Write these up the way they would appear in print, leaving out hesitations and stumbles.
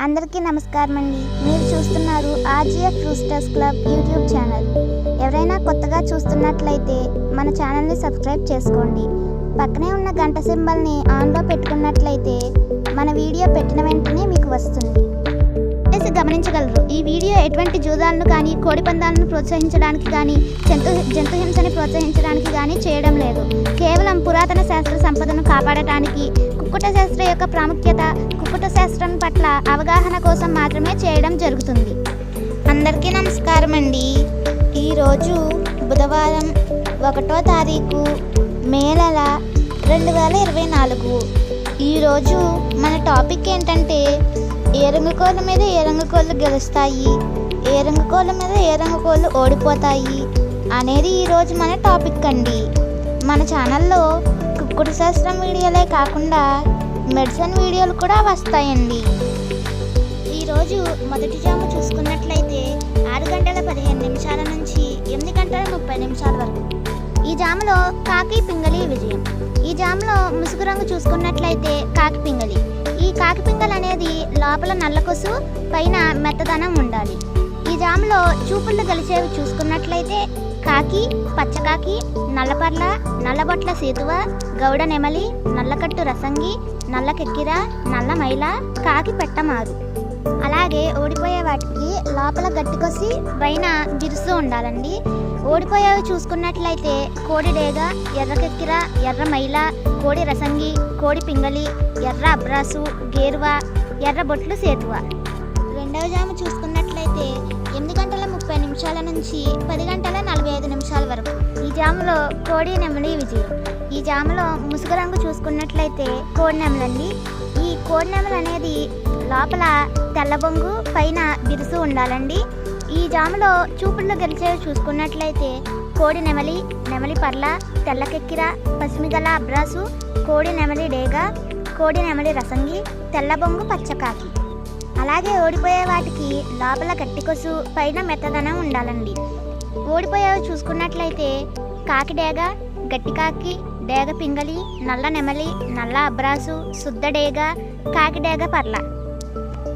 అందరికీ నమస్కారం అండి. మీరు చూస్తున్నారు ఆర్జీఎఫ్ రూస్టర్స్ క్లబ్ యూట్యూబ్ ఛానల్. ఎవరైనా కొత్తగా చూస్తున్నట్లయితే మన ఛానల్ని సబ్స్క్రైబ్ చేసుకోండి. పక్కనే ఉన్న గంట సింబల్ని ఆన్లో పెట్టుకున్నట్లయితే మన వీడియో పెట్టిన వెంటనే మీకు వస్తుంది. గమనించగలరు. ఈ వీడియో ఎటువంటి జూదాలను కానీ కోడి పందాలను ప్రోత్సహించడానికి కానీ జంతు హింసని ప్రోత్సహించడానికి కానీ చేయడం లేదు. కేవలం పురాతన శాస్త్ర సంపదను కాపాడటానికి, కుక్కుట శాస్త్రం యొక్క ప్రాముఖ్యత, కుక్కుట శాస్త్రం పట్ల అవగాహన కోసం మాత్రమే చేయడం జరుగుతుంది. అందరికీ నమస్కారం అండి. ఈరోజు బుధవారం 1వ తారీఖు మే నెల 2024. ఈరోజు మన టాపిక్ ఏంటంటే ఏ రంగు కోళ్ళ మీద ఏ రంగు కోళ్ళు గెలుస్తాయి, ఏ రంగు కోళ్ళ మీద ఏ రంగు కోళ్ళు ఓడిపోతాయి అనేది ఈరోజు మన టాపిక్ అండి. మన ఛానల్లో కుక్కుడు శాస్త్రం వీడియోలే కాకుండా మెడిసిన్ వీడియోలు కూడా వస్తాయండి. ఈరోజు మొదటి జాము చూసుకున్నట్లయితే 6:15 నుంచి 8:30 వరకు. ఈ జాములో కాకి పింగళి విజయం. ఈ జాములో ముసుగు రంగు చూసుకున్నట్లయితే కాకి పింగళి. ఈ కాకి పింగళి అనేది లోపల నల్లకొసు, పైన మెత్తదనం ఉండాలి. ఈ జాములో చూపుళ్ళు గెలిచేవి చూసుకున్నట్లయితే కాకి, పచ్చకాకి, నల్లపర్ల, నల్లబొట్ల సేతువ, గౌడ నెమలి, నల్లకట్టు రసంగి, నల్ల కెక్కిర, నల్ల మైల, కాకి పెట్టమారు. అలాగే ఓడిపోయే వాటికి లోపల గట్టికొసి పైన బిరుసు ఉండాలండి. ఓడిపోయేవి చూసుకున్నట్లయితే కోడి డేగ, ఎర్ర కెక్కిర, ఎర్ర మైల, కోడి రసంగి, కోడి పింగళి, ఎర్ర అబ్రాసు, గేరువ, ఎర్ర బొట్లు సేతువ. రెండవ జాము చూసుకున్నట్లయితే 8:30 నుంచి 10:45 వరకు. ఈ జాములో కోడి నెమలి విజయం. ఈ జాములో ముసుగు రంగు చూసుకున్నట్లయితే కోడి నెమలండి. ఈ కోడి నెమలి అనేది లోపల తెల్లబొంగు, పైన బిరుసు ఉండాలండి. ఈ జాములో చూపుళ్ళు గెలిచేవి చూసుకున్నట్లయితే కోడి నెమలి, నెమలి పర్ల, తెల్లకెక్కిర, పసిమిగల అబ్రాసు, కోడి నెమలి డేగ, కోడి నెమలి రసంగి, తెల్లబొంగు, పచ్చకాకి. అలాగే ఓడిపోయే వాటికి లోపల గట్టికొసు, పైన మెత్తదనం ఉండాలండి. ఓడిపోయేవి చూసుకున్నట్లయితే కాకి డేగ, గట్టి కాకి, డేగ పింగళి, నల్ల నెమలి, నల్ల అబ్రాసు, శుద్ధ డేగ, కాకి డేగ పర్ల.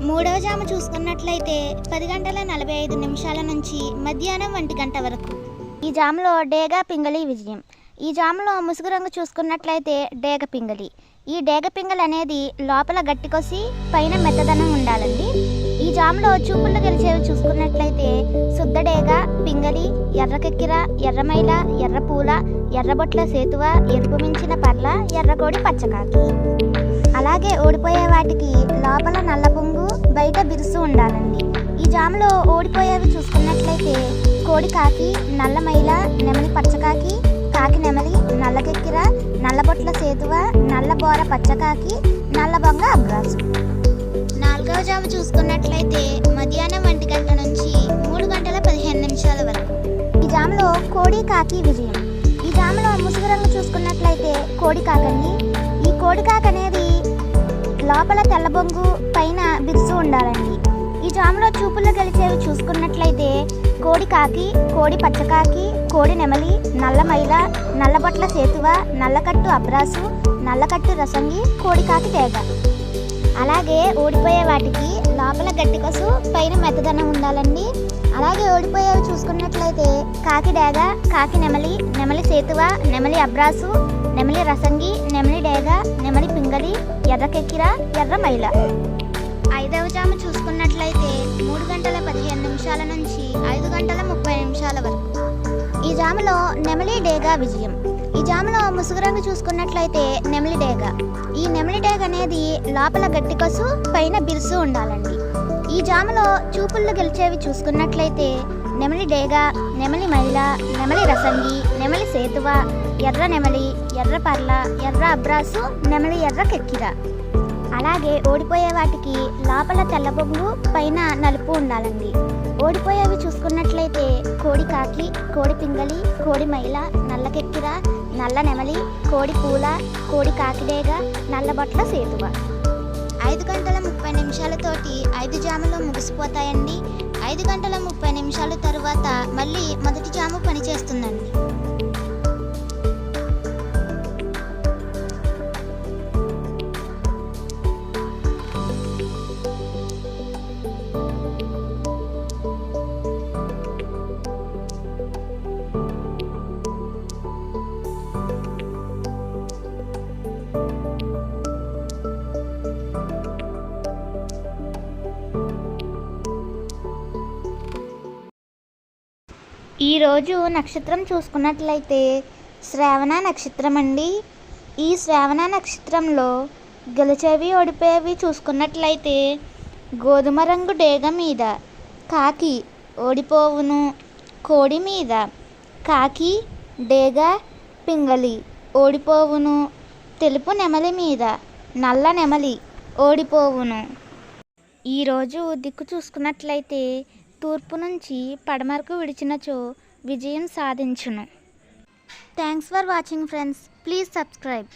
మూడవ జాము చూసుకున్నట్లయితే 10:45 నుంచి మధ్యాహ్నం 1 వరకు. ఈ జాములో డేగ పింగళి విజయం. ఈ జాములో ముసుగు రంగు చూసుకున్నట్లయితే డేగ పింగళి. ఈ డేగ పింగళి అనేది లోపల గట్టికొసి, పైన మెత్తదనం ఉండాలండి. ఈ జాములో చూపుళ్ళు గెలిచేవి చూసుకున్నట్లయితే శుద్ధ డేగ, పింగళి, ఎర్రకెక్కిర, ఎర్రమైల, ఎర్ర పూల, ఎర్రబొట్ల సేతువ, ఎరుపు మించిన పర్ల, ఎర్రకోడి, పచ్చకాకి. అలాగే ఓడిపోయే వాటికి లోపల నల్ల పొంగు, బయట బిరుసు ఉండాలండి. ఈ జాములో ఓడిపోయేవి చూసుకున్నట్లయితే కోడి కాకి, నల్ల మైల, నెమలి పచ్చకాకి, కాకి నెమలి, నల్లకెక్కిర, నల్లబొట్ల సేతువ, నల్ల బోర పచ్చకాకి, నల్ల బొంగ అబ్రాసు. నాలుగవ జాము చూసుకున్నట్లయితే మధ్యాహ్నం 1 నుంచి 3:15 వరకు. ఈ జాములో కోడి కాకి విజయం. ఈ జాములో ముసుగు రంగు చూసుకున్నట్లయితే కోడి కాకండి. ఈ కోడి కాక అనేది లోపల తెల్లబొంగు, పైన బిరుసు ఉండాలండి. ఈ జాములో చూపుల్లో గెలిచేవి చూసుకున్నట్లయితే కోడి కాకి, కోడి పచ్చకాకి, కోడి నెమలి, నల్ల మైల, నల్లబొట్ల సేతువ, నల్లకట్టు అబ్రాసు, నల్లకట్టు రసంగి, కోడి కాకి డేగ. అలాగే ఓడిపోయే వాటికి లోపల గట్టికొసు, పైన మెత్తదనం ఉండాలండి. అలాగే ఓడిపోయేవి చూసుకున్నట్లయితే కాకి డేగ, కాకి నెమలి, నెమలి సేతువ, నెమలి అబ్రాసు, నెమలి రసంగి, నెమలి డేగ, నెమలి పింగళి, ఎర్రకెక్కిర, ఎర్ర మైల. ఐదవ జాము చూసుకున్నట్లయితే 3:15 నుంచి 5:30 వరకు. ఈ జాములో నెమలి డేగ విజయం. ఈ జాములో ముసుగు రంగు చూసుకున్నట్లయితే నెమలి డేగ. ఈ నెమలి డేగ అనేది లోపల గట్టికొసు, పైన బిరుసు ఉండాలండి. ఈ జాములో చూపుళ్ళు గెలిచేవి చూసుకున్నట్లయితే నెమలి డేగ, నెమలి మైల, నెమలి రసంగి, నెమలి సేతువ, ఎర్ర నెమలి, ఎర్ర పర్ల, ఎర్ర అబ్రాసు, నెమలి ఎర్ర కెక్కిర. అలాగే ఓడిపోయే వాటికి లోపల తెల్లబొంగు, పైన నలుపు ఉండాలండి. ఓడిపోయేవి చూసుకున్నట్లయితే కోడి కాకి, కోడి పింగళి, కోడి మైల, నల్ల కెక్కిర, నల్ల నెమలి, కోడి పూల, కోడి కాకిడేగ, నల్లబొట్ల సేతువ. 5:30 5 జాములు ముగిసిపోతాయండి. 5:30 తర్వాత మళ్ళీ మొదటి జాము పనిచేస్తుందండి. ఈరోజు నక్షత్రం చూసుకున్నట్లయితే శ్రావణ నక్షత్రం అండి. ఈ శ్రావణ నక్షత్రంలో గెలిచేవి ఓడిపోయేవి చూసుకున్నట్లయితే గోధుమ రంగు డేగ మీద కాకి ఓడిపోవును, కోడి మీద కాకి డేగ పింగళి ఓడిపోవును, తెలుపు నెమలి మీద నల్ల నెమలి ఓడిపోవును. ఈరోజు దిక్కు చూసుకున్నట్లయితే తూర్పు నుంచి పడమరకు విడిచినచో విజయం సాధించును. Thanks for watching friends. Please subscribe.